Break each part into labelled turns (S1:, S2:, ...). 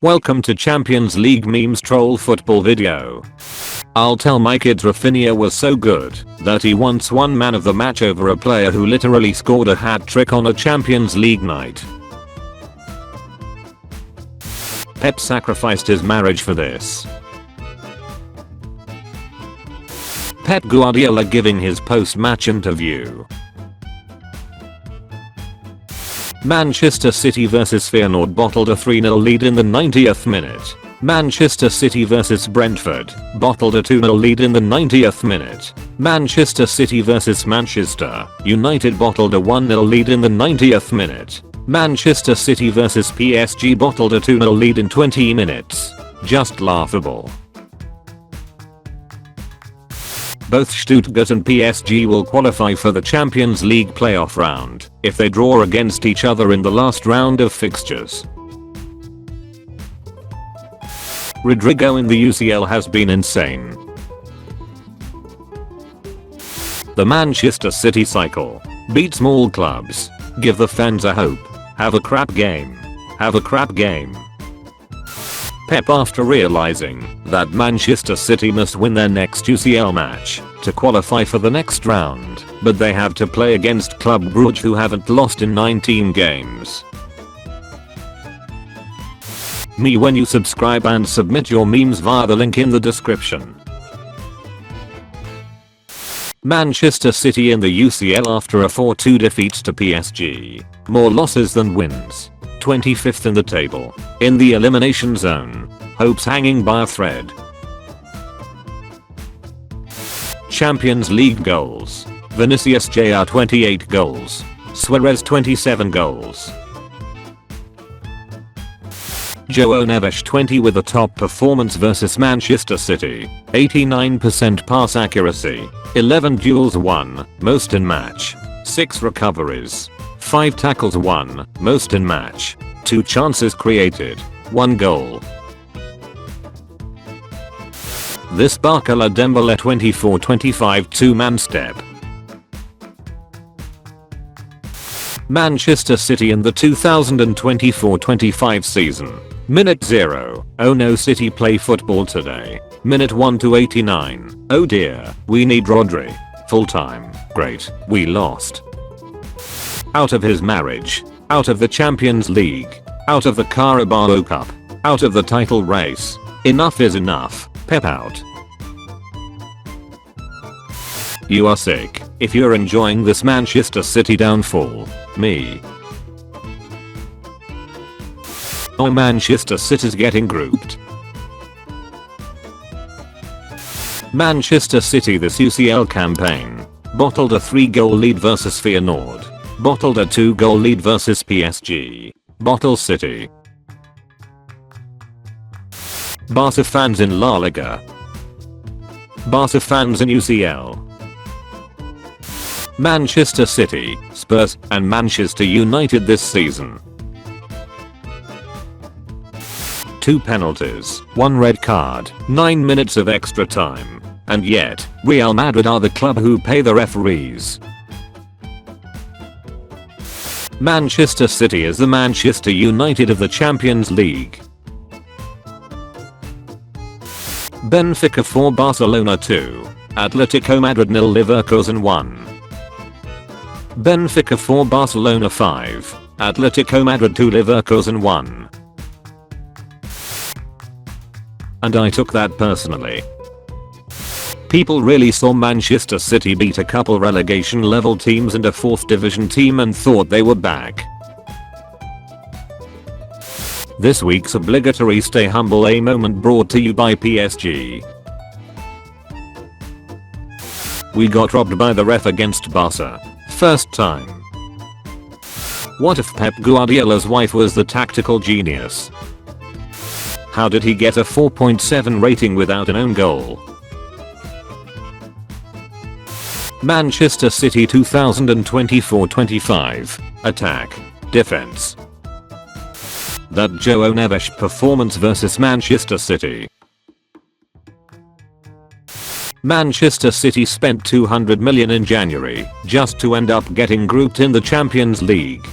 S1: Welcome to Champions League memes troll football video. I'll tell my kids Rafinha was so good that he once won man of the match over a player who literally scored a hat trick on a Champions League night. Pep sacrificed his marriage for this. Pep Guardiola giving his post-match interview. Manchester City vs Feyenoord bottled a 3-0 lead in the 90th minute. Manchester City vs Brentford bottled a 2-0 lead in the 90th minute. Manchester City vs Manchester United bottled a 1-0 lead in the 90th minute. Manchester City vs PSG bottled a 2-0 lead in 20 minutes. Just laughable. Both Stuttgart and PSG will qualify for the Champions League playoff round if they draw against each other in the last round of fixtures. Rodrigo in the UCL has been insane. The Manchester City cycle. Beat small clubs. Give the fans a hope. Have a crap game. Have a crap game. Pep after realizing that Manchester City must win their next UCL match to qualify for the next round, but they have to play against Club Brugge who haven't lost in 19 games. Me when you subscribe and submit your memes via the link in the description. Manchester City in the UCL after a 4-2 defeat to PSG. More losses than wins. 25th in the table. In the elimination zone. Hopes hanging by a thread. Champions League goals. Vinicius Jr. 28 goals. Suarez 27 goals. João Neves 20 with a top performance versus Manchester City. 89% pass accuracy. 11 duels won, most in match. 6 recoveries. 5 tackles won, most in match. 2 chances created. 1 goal. This Barcola Dembele 24-25 2-man step. Manchester City in the 2024-25 season. Minute 0. Oh no, City play football today. Minute 1 to 89. Oh dear, we need Rodri. Full time. Great, we lost. Out of his marriage. Out of the Champions League. Out of the Carabao Cup. Out of the title race. Enough is enough. Pep out. You are sick if you're enjoying this Manchester City downfall. Me. Oh, Manchester City's getting grouped. Manchester City this UCL campaign. Bottled a 3-goal lead versus Feyenoord. Bottled a 2-goal lead versus PSG. Bottle City. Barca fans in La Liga. Barca fans in UCL. Manchester City, Spurs, and Manchester United this season. 2 penalties, 1 red card, 9 minutes of extra time. And yet, Real Madrid are the club who pay the referees. Manchester City is the Manchester United of the Champions League. Benfica 4 Barcelona 2. Atletico Madrid 0 Leverkusen 1. Benfica 4 Barcelona 5. Atletico Madrid 2 Leverkusen 1. And I took that personally. People really saw Manchester City beat a couple relegation level teams and a 4th division team and thought they were back. This week's obligatory stay humble a moment brought to you by PSG. We got robbed by the ref against Barca. First time. What if Pep Guardiola's wife was the tactical genius? How did he get a 4.7 rating without an own goal? Manchester City 2024-25. Attack. Defense. That João Neves performance versus Manchester City. Manchester City spent 200 million in January just to end up getting grouped in the Champions League.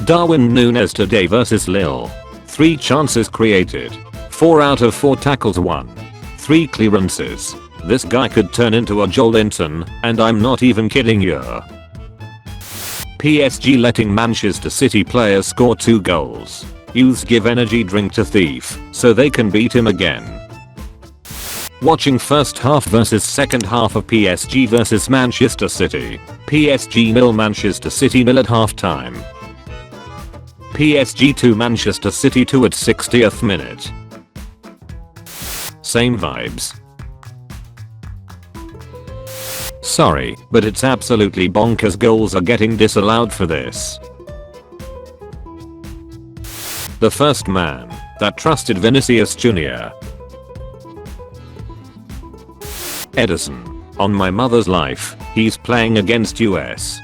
S1: Darwin Núñez today versus Lille. 3 chances created. 4 out of 4 tackles won. 3 clearances. This guy could turn into a Joelinton, and I'm not even kidding you. PSG letting Manchester City players score 2 goals. Youths give energy drink to Thief, so they can beat him again. Watching first half versus second half of PSG versus Manchester City. PSG 0 Manchester City 0 at halftime. PSG 2 Manchester City 2 at 60th minute. Same vibes. Sorry, but it's absolutely bonkers goals are getting disallowed for this. The first man that trusted Vinicius Jr. Edison, on my mother's life, he's playing against US.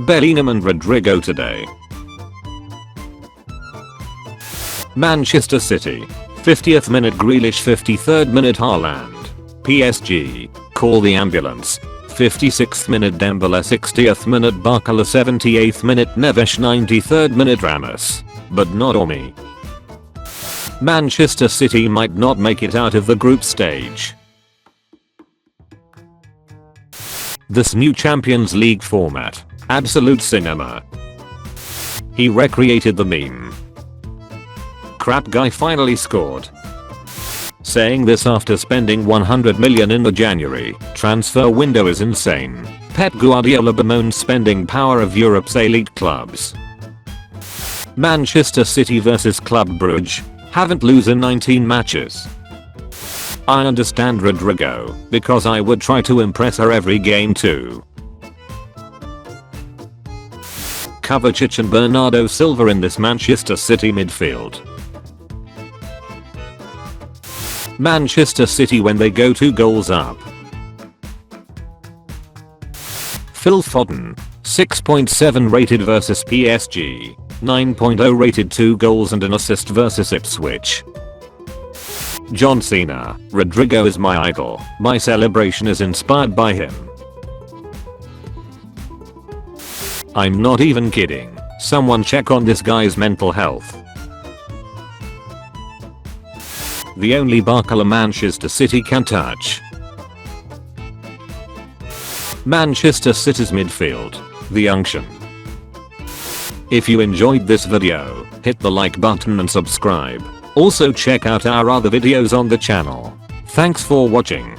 S1: Bellingham and Rodrigo today. Manchester City, 50th minute Grealish 53rd minute Haaland. PSG, call the ambulance. 56th minute Dembele 60th minute Barcola 78th minute Neves 93rd minute Ramos. But not Ormi. Manchester City might not make it out of the group stage. This new Champions League format. Absolute cinema. He recreated the meme. Crap guy finally scored. Saying this after spending 100 million in the January transfer window is insane. Pep Guardiola bemoans spending power of Europe's elite clubs. Manchester City vs Club Brugge. Haven't lose in 19 matches. I understand Rodrigo, because I would try to impress her every game too. Kovacic and Bernardo Silva in this Manchester City midfield. Manchester City when they go 2 goals up. Phil Foden, 6.7 rated versus PSG, 9.0 rated 2 goals and an assist versus Ipswich. John Cena, Rodrigo is my idol, my celebration is inspired by him. I'm not even kidding, someone check on this guy's mental health. The only Barcola Manchester City can touch. Manchester City's midfield, the unction. If you enjoyed this video, hit the like button and subscribe. Also check out our other videos on the channel. Thanks for watching.